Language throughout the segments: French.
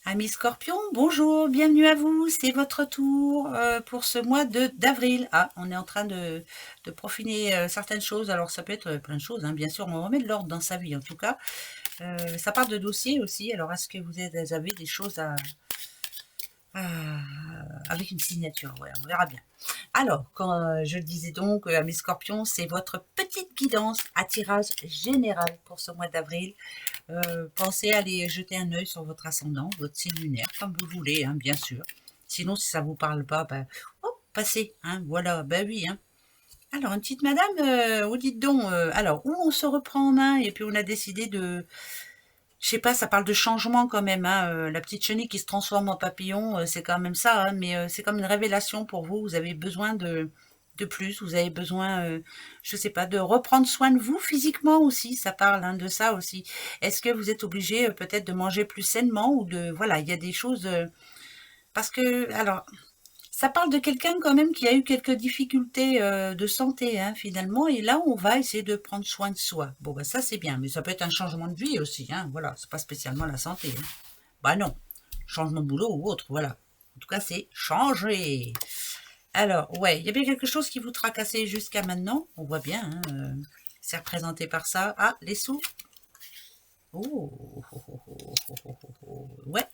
Amis Scorpion, bonjour, bienvenue à vous, c'est votre tour pour ce mois d'avril. Ah, on est en train de profiner certaines choses, alors ça peut être plein de choses, hein, bien sûr, on remet de l'ordre dans sa vie en tout cas. Ça parle de dossiers aussi, alors est-ce que vous avez des choses à- avec une signature, ouais, on verra bien. Alors, quand je le disais donc, à mes scorpions, c'est votre petite guidance à tirage général pour ce mois d'avril. Pensez à aller jeter un œil sur votre ascendant, votre signe lunaire, comme vous voulez, hein, bien sûr. Sinon, si ça vous parle pas, ben, hop, passez, hein, voilà, ben oui, hein. Alors, une petite madame, vous dites donc, alors, où on se reprend en main et puis on a décidé de, je sais pas, ça parle de changement quand même, hein, la petite chenille qui se transforme en papillon, c'est quand même ça, hein, mais c'est comme une révélation pour vous. Vous avez besoin de plus, vous avez besoin, je sais pas, de reprendre soin de vous physiquement aussi. Ça parle hein, de ça aussi. Est-ce que vous êtes obligé peut-être de manger plus sainement ou de, voilà, il y a des choses parce que, alors, ça parle de quelqu'un quand même qui a eu quelques difficultés de santé hein, finalement, et là on va essayer de prendre soin de soi. Bon bah ça c'est bien, mais ça peut être un changement de vie aussi, hein, voilà, c'est pas spécialement la santé. Hein. Bah non, changement de boulot ou autre, voilà. En tout cas c'est changer. Alors ouais, il y a bien quelque chose qui vous tracassait jusqu'à maintenant, on voit bien, hein, c'est représenté par ça. Ah les sous. Oh, oh, oh, oh, oh, oh, oh, oh. Ouais,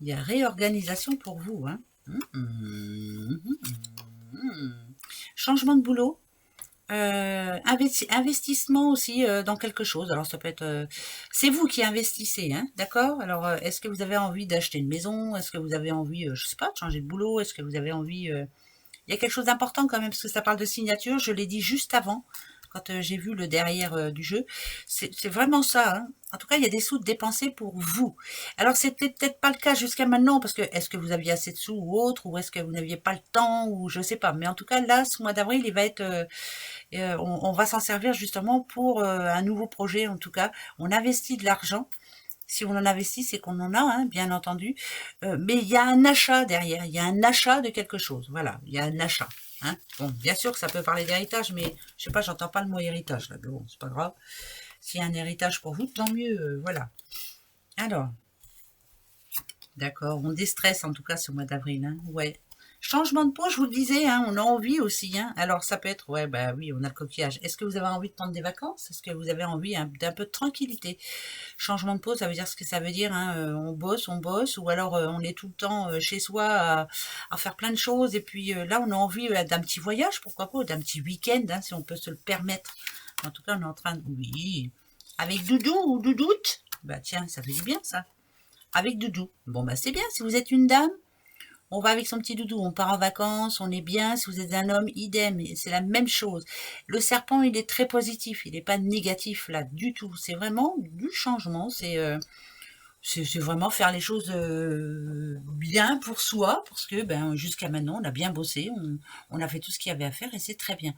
il y a réorganisation pour vous, hein. Changement de boulot, investissement aussi dans quelque chose. Alors ça peut être, c'est vous qui investissez, hein, d'accord. Alors est-ce que vous avez envie d'acheter une maison? Est-ce que vous avez envie, je sais pas, de changer de boulot? Est-ce que vous avez envie il y a quelque chose d'important quand même, parce que ça parle de signature, je l'ai dit juste avant, quand j'ai vu le derrière du jeu. C'est vraiment ça. Hein. En tout cas, il y a des sous dépensés pour vous. Alors, c'était peut-être pas le cas jusqu'à maintenant, parce que est-ce que vous aviez assez de sous ou autre, ou est-ce que vous n'aviez pas le temps, ou je sais pas. Mais en tout cas, là, ce mois d'avril, il va être, on va s'en servir justement pour un nouveau projet. En tout cas, on investit de l'argent si on en investit, c'est qu'on en a, hein, bien entendu. Mais il y a un achat derrière. Il y a un achat de quelque chose. Voilà, il y a un achat. Hein. Bon, bien sûr que ça peut parler d'héritage, mais je sais pas, j'entends pas le mot héritage là. Mais bon, c'est pas grave. S'il y a un héritage pour vous, tant mieux. Voilà. Alors, d'accord, on déstresse en tout cas ce mois d'avril. Hein. Ouais. Changement de peau, je vous le disais, hein, on a envie aussi. Hein. Alors ça peut être, ouais, bah oui, on a le coquillage. Est-ce que vous avez envie de prendre des vacances? Est-ce que vous avez envie d'un peu de tranquillité? Changement de peau, ça veut dire ce que ça veut dire. Hein, on bosse, ou alors on est tout le temps chez soi à faire plein de choses. Et puis là, on a envie d'un petit voyage, pourquoi pas, d'un petit week-end, hein, si on peut se le permettre. En tout cas, on est en train de... Oui. Avec doudou ou doudoute? Bah tiens, ça fait du bien ça. Avec doudou. Bon bah c'est bien, si vous êtes une dame, on va avec son petit doudou, on part en vacances, on est bien. Si vous êtes un homme, idem, c'est la même chose. Le serpent, il est très positif, il n'est pas négatif là du tout. C'est vraiment du changement, c'est vraiment faire les choses bien pour soi, parce que ben, jusqu'à maintenant, on a bien bossé, on a fait tout ce qu'il y avait à faire et c'est très bien.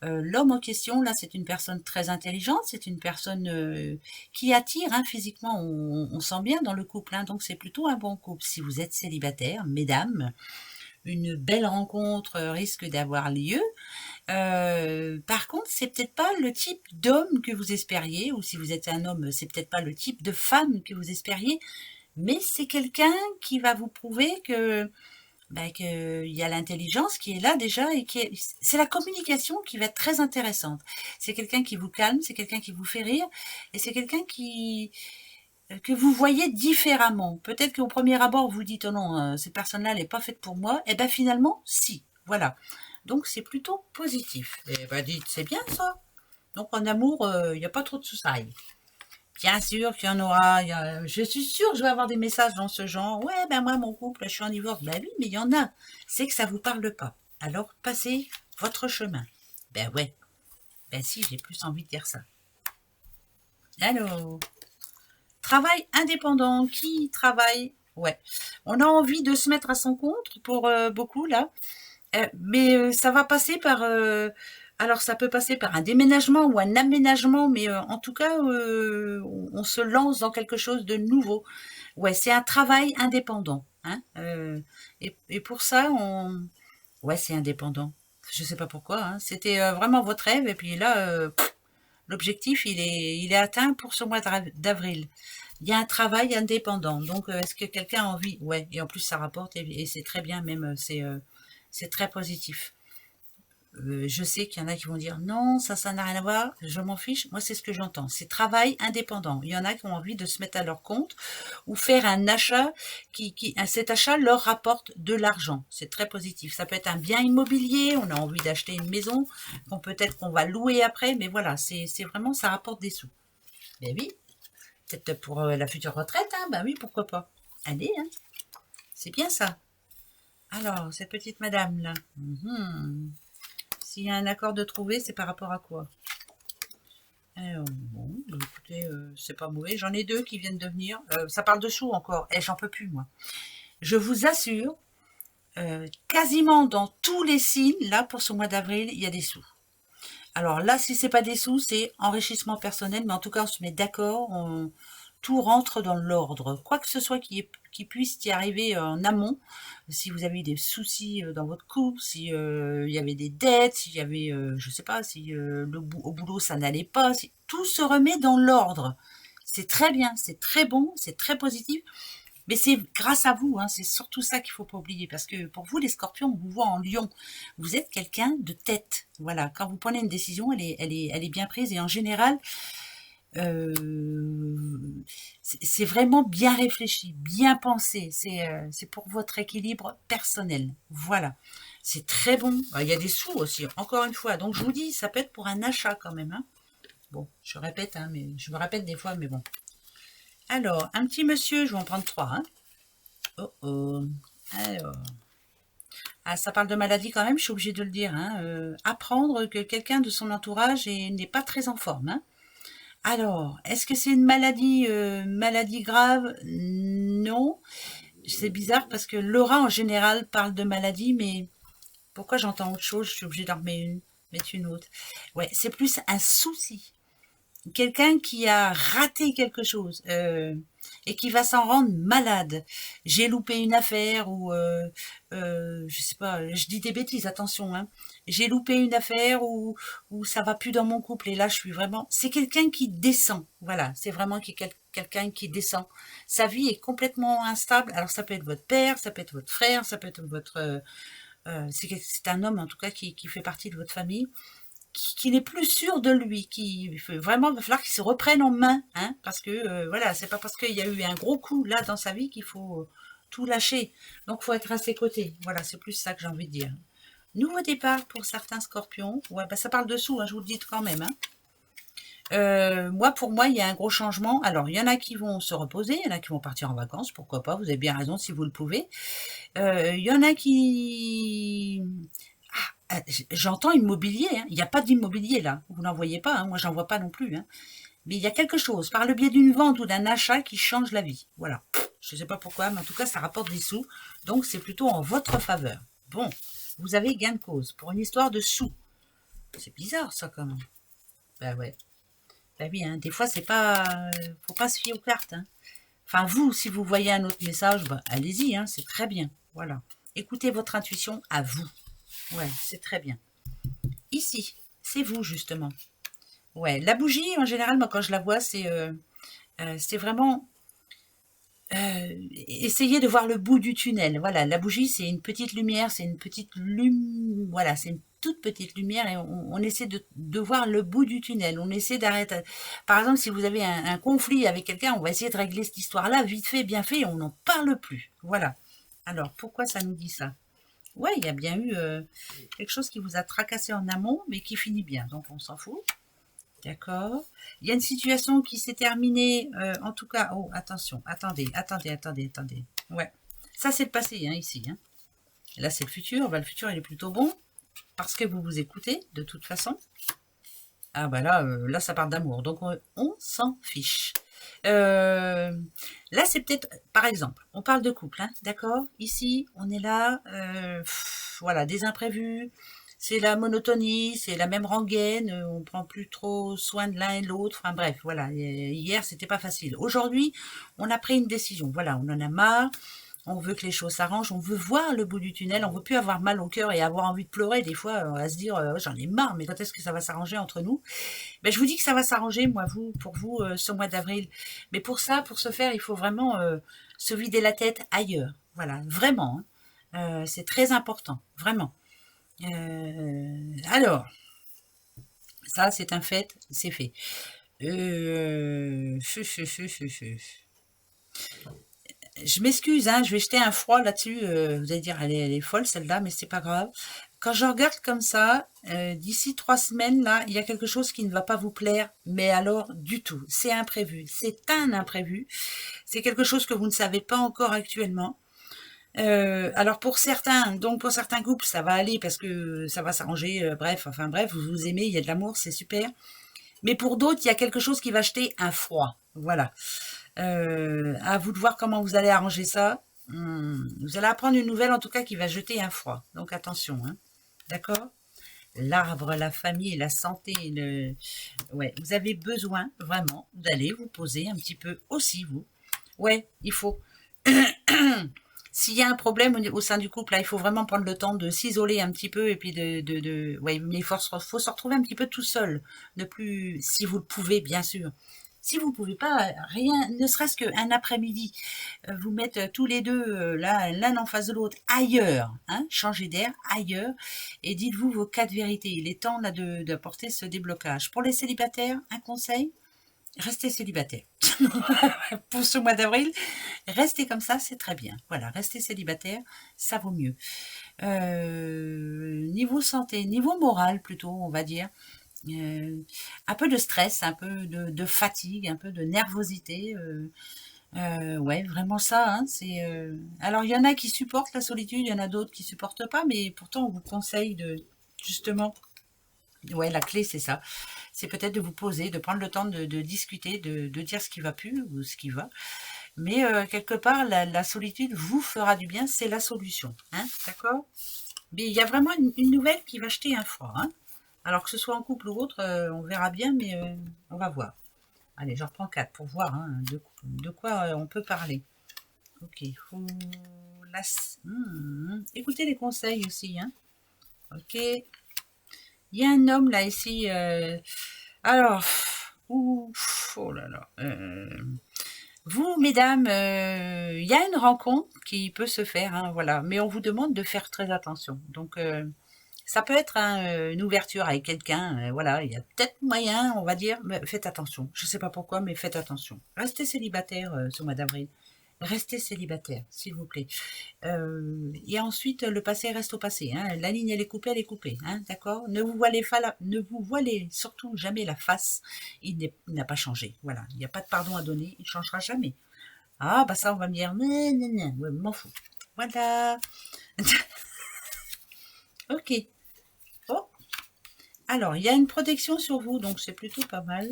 L'homme en question, là, c'est une personne très intelligente, c'est une personne qui attire hein, physiquement, on sent bien dans le couple, hein, donc c'est plutôt un bon couple. Si vous êtes célibataire, mesdames, une belle rencontre risque d'avoir lieu. Par contre, c'est peut-être pas le type d'homme que vous espériez, ou si vous êtes un homme, c'est peut-être pas le type de femme que vous espériez, mais c'est quelqu'un qui va vous prouver que bah, qu'il y a l'intelligence qui est là déjà et c'est la communication qui va être très intéressante. C'est quelqu'un qui vous calme, c'est quelqu'un qui vous fait rire et c'est quelqu'un qui que vous voyez différemment. Peut-être qu'au premier abord vous dites oh non, cette personne-là elle n'est pas faite pour moi. Et ben finalement si. Voilà. Donc c'est plutôt positif. Et ben dites c'est bien ça. Donc en amour il n'y a pas trop de soucis. Bien sûr qu'il y en aura. Je suis sûre que je vais avoir des messages dans ce genre. Ouais, ben moi, mon couple, je suis en divorce. Ben oui, mais il y en a. C'est que ça vous parle pas. Alors, passez votre chemin. Ben ouais. Ben si, j'ai plus envie de dire ça. Alors, travail indépendant. Qui travaille? Ouais. On a envie de se mettre à son compte pour beaucoup, là. Mais ça va passer par... alors, ça peut passer par un déménagement ou un aménagement, mais en tout cas, on se lance dans quelque chose de nouveau. Ouais, c'est un travail indépendant. Hein, et pour ça, ouais, c'est indépendant. Je sais pas pourquoi. Hein. C'était vraiment votre rêve, et puis là, l'objectif, il est atteint pour ce mois d'avril. Il y a un travail indépendant. Donc, est-ce que quelqu'un a envie? Ouais, et en plus, ça rapporte, et c'est très bien, même, c'est très positif. Je sais qu'il y en a qui vont dire non, ça n'a rien à voir, je m'en fiche. Moi, c'est ce que j'entends. C'est travail indépendant. Il y en a qui ont envie de se mettre à leur compte ou faire un achat cet achat leur rapporte de l'argent. C'est très positif. Ça peut être un bien immobilier, on a envie d'acheter une maison, peut-être qu'on va louer après, mais voilà, c'est vraiment, ça rapporte des sous. Ben oui, peut-être pour la future retraite, hein, ben oui, pourquoi pas. Allez, hein, c'est bien ça. Alors, cette petite madame là. S'il y a un accord de trouver, c'est par rapport à quoi? Bon, bah, écoutez, c'est pas mauvais. J'en ai deux qui viennent de venir. Ça parle de sous encore. J'en peux plus, moi. Je vous assure, quasiment dans tous les signes, là, pour ce mois d'avril, il y a des sous. Alors là, si c'est pas des sous, c'est enrichissement personnel, mais en tout cas, on se met d'accord, tout rentre dans l'ordre. Quoi que ce soit qui puisse y arriver en amont, si vous avez eu des soucis dans votre couple, si il y avait des dettes, s'il y avait, je sais pas, si au boulot ça n'allait pas, si, tout se remet dans l'ordre. C'est très bien, c'est très bon, c'est très positif. Mais c'est grâce à vous, hein, c'est surtout ça qu'il faut pas oublier, parce que pour vous, les scorpions, on vous voit en lion. Vous êtes quelqu'un de tête. Voilà, quand vous prenez une décision, elle est bien prise, et en général, c'est vraiment bien réfléchi, bien pensé. C'est pour votre équilibre personnel. Voilà, c'est très bon. Il y a des sous aussi, encore une fois. Donc je vous dis, ça peut être pour un achat quand même. Hein. Bon, je répète, hein, mais je me répète des fois, mais bon. Alors, un petit monsieur, je vais en prendre 3. Hein. Oh oh. Alors. Ah, ça parle de maladie quand même, je suis obligée de le dire. Hein. Apprendre que quelqu'un de son entourage n'est pas très en forme. Hein. Alors, est-ce que c'est une maladie grave? Non. C'est bizarre parce que Laura en général parle de maladie, mais pourquoi j'entends autre chose? Je suis obligée d'en mettre une autre. Ouais, c'est plus un souci. Quelqu'un qui a raté quelque chose et qui va s'en rendre malade. J'ai loupé une affaire ou je sais pas, je dis des bêtises, attention. Hein. J'ai loupé une affaire ou ça va plus dans mon couple et là je suis vraiment. C'est quelqu'un qui descend. Voilà, c'est vraiment quelqu'un qui descend. Sa vie est complètement instable. Alors ça peut être votre père, ça peut être votre frère, ça peut être votre c'est un homme en tout cas qui fait partie de votre famille qui n'est plus sûr de lui, qui vraiment va falloir qu'il se reprenne en main, hein, parce que voilà, c'est pas parce qu'il y a eu un gros coup là dans sa vie qu'il faut tout lâcher. Donc faut être à ses côtés. Voilà, c'est plus ça que j'ai envie de dire. Nouveau départ pour certains scorpions. Ouais, bah ça parle dessous, hein, je vous le dis quand même. Hein. Pour moi, il y a un gros changement. Alors, il y en a qui vont se reposer, il y en a qui vont partir en vacances, pourquoi pas, vous avez bien raison si vous le pouvez. Il y en a qui... J'entends immobilier, hein. Il n'y a pas d'immobilier là, vous n'en voyez pas, hein. Moi j'en vois pas non plus. Hein. Mais il y a quelque chose, par le biais d'une vente ou d'un achat qui change la vie. Voilà. Je ne sais pas pourquoi, mais en tout cas ça rapporte des sous, donc c'est plutôt en votre faveur. Bon, vous avez gain de cause pour une histoire de sous. C'est bizarre ça quand même. Bah ouais. Bah oui, hein. Des fois c'est pas... faut pas se fier aux cartes. Hein. Enfin vous, si vous voyez un autre message, bah, allez-y, hein, c'est très bien. Voilà. Écoutez votre intuition à vous. Ouais, c'est très bien. Ici, c'est vous, justement. Ouais, la bougie, en général, moi, quand je la vois, c'est vraiment essayer de voir le bout du tunnel. Voilà, la bougie, c'est une petite lumière, c'est une petite voilà, c'est une toute petite lumière et on essaie de voir le bout du tunnel. On essaie d'arrêter. Par exemple, si vous avez un conflit avec quelqu'un, on va essayer de régler cette histoire-là, vite fait, bien fait, et on n'en parle plus. Voilà. Alors, pourquoi ça nous dit ça? Ouais, il y a bien eu quelque chose qui vous a tracassé en amont, mais qui finit bien, donc on s'en fout. D'accord. Il y a une situation qui s'est terminée, en tout cas... Oh, attention, attendez. Ouais, ça c'est le passé, hein, ici. Hein. Là, c'est le futur. Bah, le futur, il est plutôt bon, parce que vous vous écoutez, de toute façon. Ah bah là, ça parle d'amour, donc on s'en fiche. Là, c'est peut-être, par exemple, on parle de couple, hein, d'accord? Ici, on est là, voilà, des imprévus, c'est la monotonie, c'est la même rengaine, on prend plus trop soin de l'un et de l'autre, enfin bref, voilà, hier, c'était pas facile. Aujourd'hui, on a pris une décision, voilà, on en a marre, On veut que les choses s'arrangent, on veut voir le bout du tunnel, on veut plus avoir mal au cœur et avoir envie de pleurer. Des fois, on va se dire, j'en ai marre, mais quand est-ce que ça va s'arranger entre nous? Ben, je vous dis que ça va s'arranger, moi, pour vous, ce mois d'avril. Mais pour ça, pour ce faire, il faut vraiment se vider la tête ailleurs. Voilà, vraiment. Hein. C'est très important, vraiment. Alors, ça, c'est un fait, c'est fait. Fu, fu, fu, fu, fu. Je m'excuse, hein, je vais jeter un froid là-dessus. Vous allez dire, elle est folle celle-là, mais c'est pas grave. Quand je regarde comme ça, d'ici 3 semaines, là, il y a quelque chose qui ne va pas vous plaire, mais alors du tout. C'est imprévu, c'est un imprévu. C'est quelque chose que vous ne savez pas encore actuellement. Alors pour certains, donc pour certains couples, ça va aller parce que ça va s'arranger. Bref, enfin bref, vous vous aimez, il y a de l'amour, c'est super. Mais pour d'autres, il y a quelque chose qui va jeter un froid. Voilà. À vous de voir comment vous allez arranger ça. Vous allez apprendre une nouvelle, en tout cas, qui va jeter un froid. Donc attention, hein. D'accord? L'arbre, la famille, la santé, ouais, vous avez besoin vraiment d'aller vous poser un petit peu aussi, vous. Ouais, il faut. S'il y a un problème au sein du couple, là, il faut vraiment prendre le temps de s'isoler un petit peu et puis ouais, mais il faut se retrouver un petit peu tout seul. Ne plus, si vous le pouvez, bien sûr. Si vous ne pouvez pas, rien, ne serait-ce qu'un après-midi, vous mettre tous les deux là, l'un en face de l'autre, ailleurs, hein, changer d'air, ailleurs, et dites-vous vos 4 vérités. Il est temps là d'apporter ce déblocage. Pour les célibataires, un conseil, restez célibataire. Pour ce mois d'avril, restez comme ça, c'est très bien. Voilà, restez célibataire, ça vaut mieux. Niveau santé, niveau moral plutôt, on va dire. Un peu de stress, un peu de fatigue, un peu de nervosité. Ouais, vraiment ça. Hein, alors, il y en a qui supportent la solitude, il y en a d'autres qui supportent pas, mais pourtant, on vous conseille de, justement, ouais, la clé, c'est ça. C'est peut-être de vous poser, de prendre le temps de discuter, de dire ce qui va plus ou ce qui va. Mais quelque part, la solitude vous fera du bien, c'est la solution. Hein, d'accord? Mais il y a vraiment une nouvelle qui va jeter un froid. Hein. Alors que ce soit en couple ou autre, on verra bien, mais on va voir. Allez, j'en reprends 4 pour voir hein, de quoi on peut parler. Ok, faut la... Écoutez les conseils aussi. Hein. Ok. Il y a un homme là ici. Alors, ouf, oh là là. Vous, mesdames, il y a une rencontre qui peut se faire, hein, voilà. Mais on vous demande de faire très attention. Donc, ça peut être hein, une ouverture avec quelqu'un, voilà, il y a peut-être moyen, on va dire, mais faites attention. Je ne sais pas pourquoi, mais faites attention. Restez célibataire ce mois d'avril. Restez célibataire, s'il vous plaît. Et ensuite, le passé reste au passé. Hein. La ligne, elle est coupée, hein, d'accord. Ne vous voilez surtout jamais la face. Il n'a pas changé. Voilà, il n'y a pas de pardon à donner. Il ne changera jamais. Ah, bah ça, on va me dire, non, ouais, m'en fous. Voilà. Ok. Oh, alors, il y a une protection sur vous, donc c'est plutôt pas mal.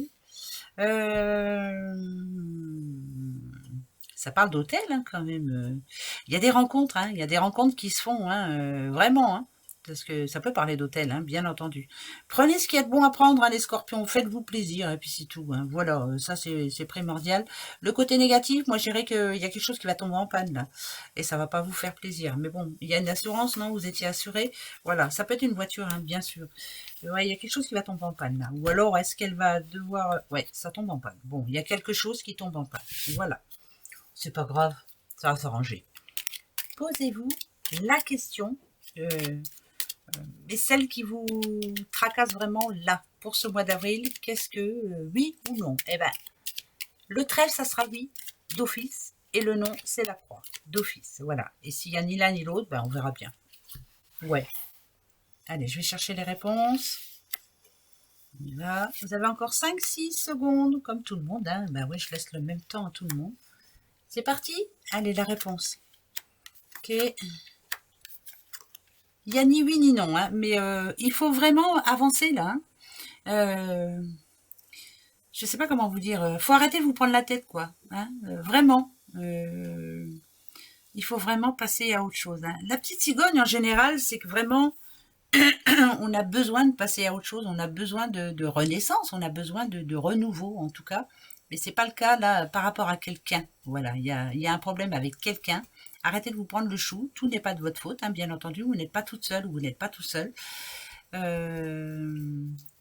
Ça parle d'hôtel hein, quand même. Il y a des rencontres, hein, il y a des rencontres qui se font, hein, vraiment. Hein, parce que ça peut parler d'hôtel, hein, bien entendu. Prenez ce qu'il y a de bon à prendre, hein, les scorpions, faites-vous plaisir, et puis c'est tout. Hein, voilà, ça c'est primordial. Le côté négatif, moi je dirais qu'il y a quelque chose qui va tomber en panne là, et ça va pas vous faire plaisir. Mais bon, il y a une assurance, non? Vous étiez assuré. Voilà, ça peut être une voiture, hein, bien sûr. Ouais, il y a quelque chose qui va tomber en panne là. Ou alors est-ce qu'elle va devoir... Ouais, ça tombe en panne. Bon, il y a quelque chose qui tombe en panne. Voilà. C'est pas grave, ça va s'arranger. Posez-vous la question, mais celle qui vous tracasse vraiment là, pour ce mois d'avril, qu'est-ce que oui ou non? Eh ben, le trèfle, ça sera oui, d'office, et le non, c'est la croix, d'office, voilà. Et s'il n'y a ni l'un ni l'autre, ben on verra bien. Ouais. Allez, je vais chercher les réponses. On y va. Vous avez encore 5-6 secondes, comme tout le monde. Hein. Ben oui, je laisse le même temps à tout le monde. C'est parti? Allez, la réponse. Ok. Il n'y a ni oui ni non, hein, mais il faut vraiment avancer là. Hein. Je ne sais pas comment vous dire. Faut arrêter de vous prendre la tête, quoi. Hein, vraiment. Il faut vraiment passer à autre chose. Hein. La petite cigogne, en général, c'est que vraiment, on a besoin de passer à autre chose. On a besoin de renaissance. On a besoin de renouveau, en tout cas. Mais c'est pas le cas là par rapport à quelqu'un. Voilà, il y a un problème avec quelqu'un. Arrêtez de vous prendre le chou. Tout n'est pas de votre faute, hein, bien entendu. Vous n'êtes pas toute seule ou vous n'êtes pas tout seul.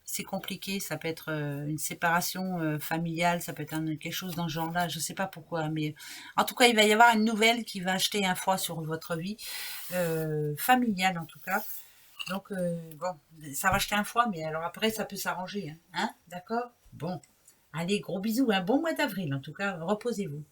C'est compliqué. Ça peut être une séparation familiale. Ça peut être quelque chose dans ce genre-là. Je sais pas pourquoi. Mais en tout cas, il va y avoir une nouvelle qui va jeter un froid sur votre vie. Familiale en tout cas. Donc, bon, ça va jeter un froid. Mais alors après, ça peut s'arranger. Hein, d'accord. Bon. Allez, gros bisous, un bon mois d'avril en tout cas, reposez-vous.